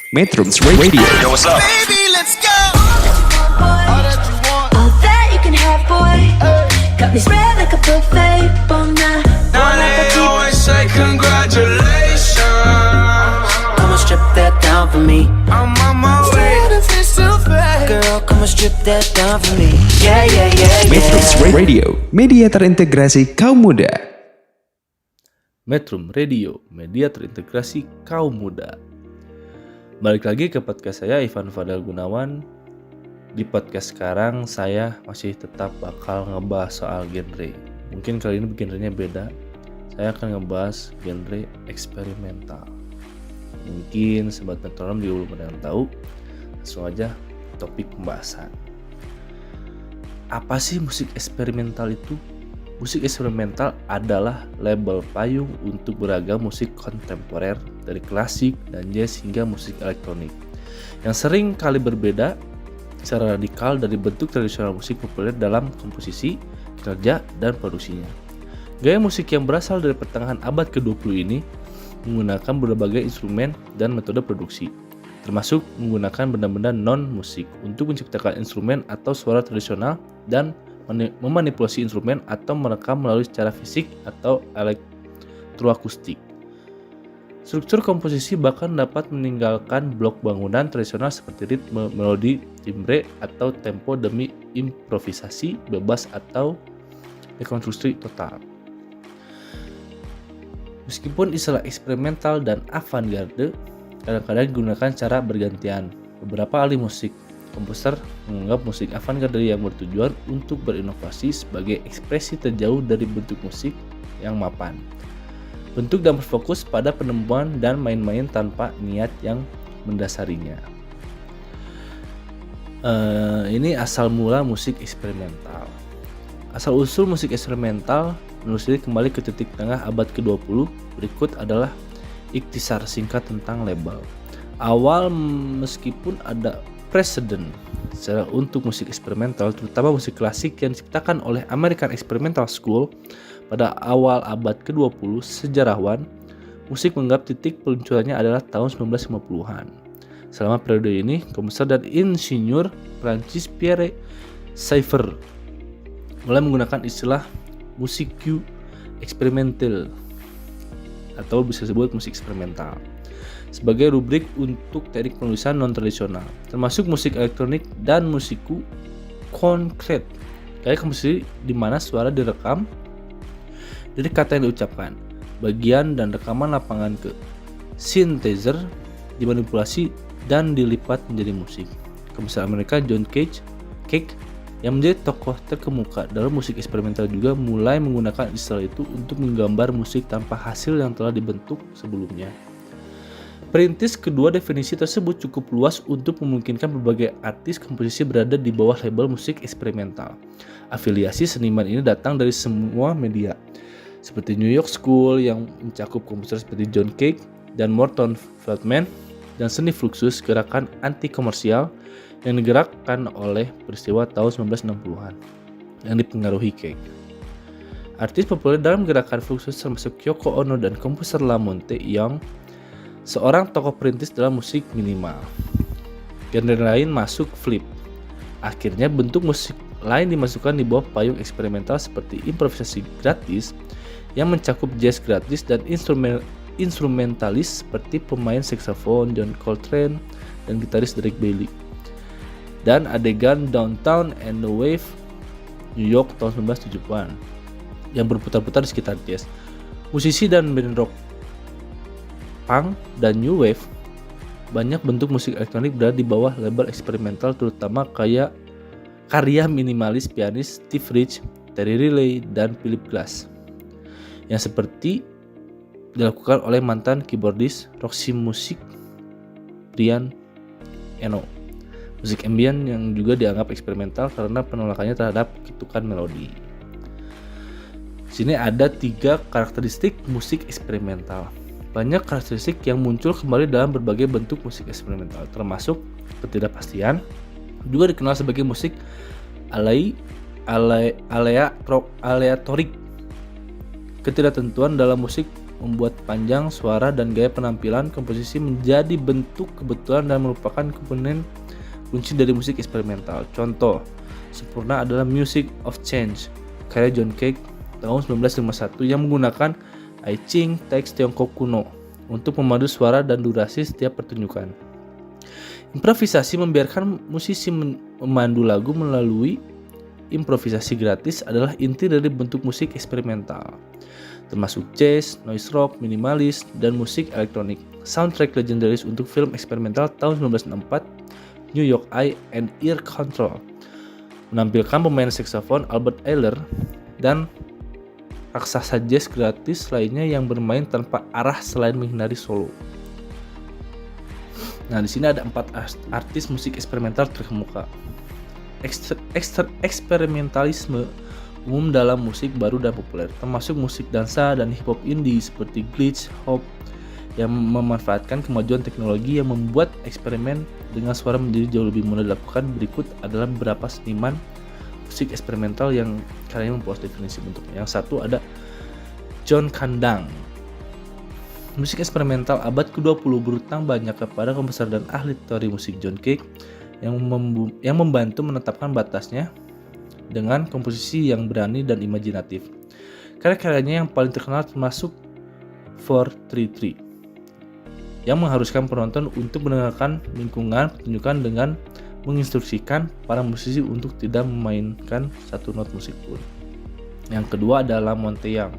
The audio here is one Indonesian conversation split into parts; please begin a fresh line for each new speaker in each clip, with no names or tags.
Metrums Radio.
Yo, what's up?
Baby, let's go. All that you want.
All that you can have, boy. Got me spread like a buffet. Bon
Now they always say congratulations.
Come and strip that down for me.
I'm on my way.
Girl, come and strip that down for me. Yeah, yeah, yeah,
Metrums
yeah.
Radio, media terintegrasi kaum muda.
Metrum Radio, media terintegrasi kaum muda. Balik lagi ke podcast saya, Ivan Fadel Gunawan. Di podcast sekarang saya masih tetap bakal ngebahas soal genre. Mungkin kali ini genrenya beda. Saya akan ngebahas genre eksperimental. Mungkin sobat metronom juga belum ada yang tahu. Langsung aja topik pembahasan. Apa sih musik eksperimental itu? Musik eksperimental adalah label payung untuk beragam musik kontemporer dari klasik dan jazz hingga musik elektronik yang sering kali berbeda secara radikal dari bentuk tradisional musik populer dalam komposisi, kerja, dan produksinya. Gaya musik yang berasal dari pertengahan abad ke-20 ini menggunakan berbagai instrumen dan metode produksi, termasuk menggunakan benda-benda non-musik untuk menciptakan instrumen atau suara tradisional dan memanipulasi instrumen atau merekam melalui secara fisik atau elektroakustik. Struktur komposisi bahkan dapat meninggalkan blok bangunan tradisional seperti ritme, melodi, timbre, atau tempo demi improvisasi bebas atau rekonstruksi total. Meskipun istilah eksperimental dan avant-garde kadang-kadang digunakan secara bergantian, beberapa ahli musik komposer menganggap musik avant-garde yang bertujuan untuk berinovasi sebagai ekspresi terjauh dari bentuk musik yang mapan. Bentuk dan berfokus pada penemuan dan main-main tanpa niat yang mendasarinya. Ini asal mula musik eksperimental. Asal-usul musik eksperimental menelusuri kembali ke titik tengah abad ke-20. Berikut adalah ikhtisar singkat tentang label. Awal meskipun ada preseden secara untuk musik eksperimental, terutama musik klasik yang diciptakan oleh American Experimental School pada awal abad ke-20, sejarawan musik menganggap titik peluncurannya adalah tahun 1950-an. Selama periode ini, komposer dan insinyur Prancis Pierre Schaeffer mulai menggunakan istilah musique expérimentale atau bisa disebut musik eksperimental sebagai rubrik untuk teknik penulisan non-tradisional, termasuk musik elektronik dan musiku konkret, kayak komposisi di mana suara direkam dari kata yang diucapkan, bagian dan rekaman lapangan ke synthesizer dimanipulasi dan dilipat menjadi musik. Komposer Amerika John Cage yang menjadi tokoh terkemuka dalam musik eksperimental juga mulai menggunakan istilah itu untuk menggambar musik tanpa hasil yang telah dibentuk sebelumnya. Perintis kedua definisi tersebut cukup luas untuk memungkinkan berbagai artis komposisi berada di bawah label musik eksperimental. Afiliasi seniman ini datang dari semua media, seperti New York School yang mencakup komposer seperti John Cage dan Morton Feldman, dan seni Fluxus, gerakan anti-komersial yang digerakkan oleh peristiwa tahun 1960-an yang dipengaruhi Cage. Artis populer dalam gerakan Fluxus termasuk Yoko Ono dan komposer Lamonte Young, seorang tokoh perintis dalam musik minimal. Genre lain masuk flip. Akhirnya bentuk musik lain dimasukkan di bawah payung eksperimental seperti improvisasi gratis yang mencakup jazz gratis dan instrumentalis seperti pemain saksofon John Coltrane dan gitaris Derek Bailey, dan adegan Downtown and the Wave New York tahun 1970-an yang berputar-putar di sekitar jazz. Musisi dan band rock, punk, dan new wave, banyak bentuk musik elektronik berada di bawah label eksperimental, terutama karya minimalis pianis Steve Reich, Terry Riley, dan Philip Glass yang seperti dilakukan oleh mantan keyboardis Roxy Music Brian Eno. Musik ambient yang juga dianggap eksperimental karena penolakannya terhadap ketukan melodi. Sini ada 3 karakteristik musik eksperimental. Banyak karakteristik yang muncul kembali dalam berbagai bentuk musik eksperimental, termasuk ketidakpastian, juga dikenal sebagai musik aleatorik, ketidaktentuan dalam musik membuat panjang suara dan gaya penampilan komposisi menjadi bentuk kebetulan dan merupakan komponen kunci dari musik eksperimental. Contoh sempurna adalah Music of Change karya John Cage tahun 1951 yang menggunakan I Ching teks Tiongkok kuno untuk memadu suara dan durasi setiap pertunjukan. Improvisasi membiarkan musisi memandu lagu melalui improvisasi gratis adalah inti dari bentuk musik eksperimental, termasuk jazz, noise rock, minimalis, dan musik elektronik. Soundtrack legendaris untuk film eksperimental tahun 1964, New York Eye and Ear Control, menampilkan pemain saksofon Albert Ayler dan raksasa jazz gratis lainnya yang bermain tanpa arah selain menghindari solo. Nah, di sini ada 4 artis musik eksperimental terkemuka. Eksperimentalisme umum dalam musik baru dan populer, termasuk musik dansa dan hip hop indie seperti glitch hop yang memanfaatkan kemajuan teknologi yang membuat eksperimen dengan suara menjadi jauh lebih mudah dilakukan. Berikut adalah beberapa seniman musik eksperimental yang kalian memperluas definisi bentuknya. Yang satu ada John Kandang. Musik eksperimental abad ke-20 berutang banyak kepada komposer dan ahli teori musik John Cage yang membantu menetapkan batasnya dengan komposisi yang berani dan imajinatif. Karya-karyanya yang paling terkenal termasuk 433 yang mengharuskan penonton untuk mendengarkan lingkungan pertunjukan dengan menginstruksikan para musisi untuk tidak memainkan satu not musik pun. Yang kedua adalah Monteyang,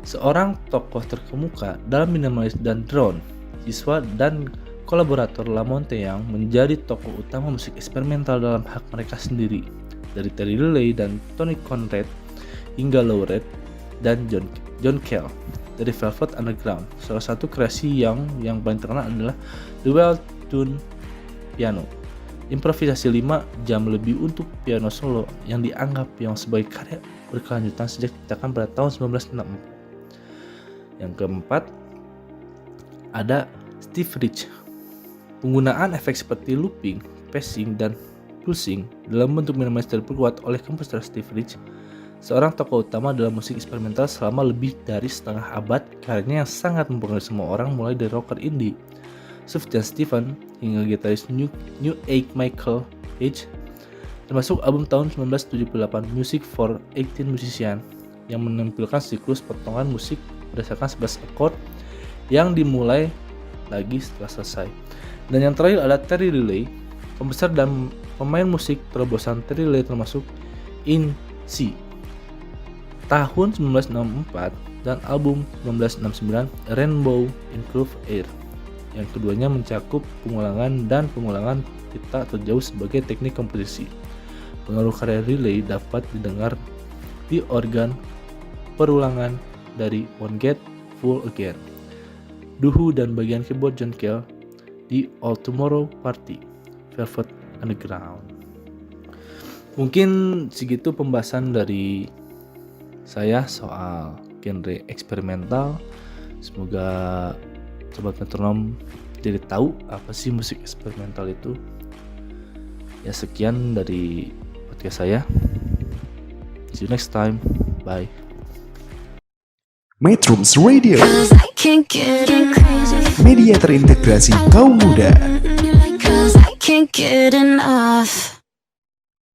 seorang tokoh terkemuka dalam minimalis dan drone. Siswa dan kolaborator Lamonte yang menjadi tokoh utama musik eksperimental dalam hak mereka sendiri, dari Terry Riley dan Tony Conrad hingga Lou Reed dan John Cale dari Velvet Underground. Salah satu kreasi yang paling terkenal adalah The Well Tuned Piano, improvisasi 5 jam lebih untuk piano solo yang dianggap sebagai karya berkelanjutan sejak diciptakan pada tahun 1964. Yang keempat ada Steve Reich. Penggunaan efek seperti looping, pacing, dan pulsing dalam bentuk minimalis terperkuat oleh komposer Steve Reich, seorang tokoh utama dalam musik eksperimental selama lebih dari setengah abad. Karyanya yang sangat mempengaruhi semua orang, mulai dari rocker indie Sufjan Stevens hingga gitaris New Age Michael Page, termasuk album tahun 1978 Music for 18 Musicians yang menampilkan siklus potongan musik berdasarkan 11 akord yang dimulai lagi setelah selesai. Dan yang terakhir ada Terry Riley, pembesar dan pemain musik terobosan. Terry Riley termasuk In C tahun 1964 dan album 1969 Rainbow in Curved Air. Yang keduanya mencakup pengulangan tidak terjauh sebagai teknik komposisi. Pengaruh karya Riley dapat didengar di organ perulangan dari Won't Get Full Again, The Who, dan bagian keyboard John Cale di All Tomorrow Party, Velvet Underground. Mungkin segitu pembahasan dari saya soal genre eksperimental. Semoga sobat metronom jadi tahu apa sih musik eksperimental itu. Ya, sekian dari podcast saya. See you next time. Bye.
Metrums Radio,
'Cause I can't get crazy.
media terintegrasi kaum muda.
Cause I can't get enough.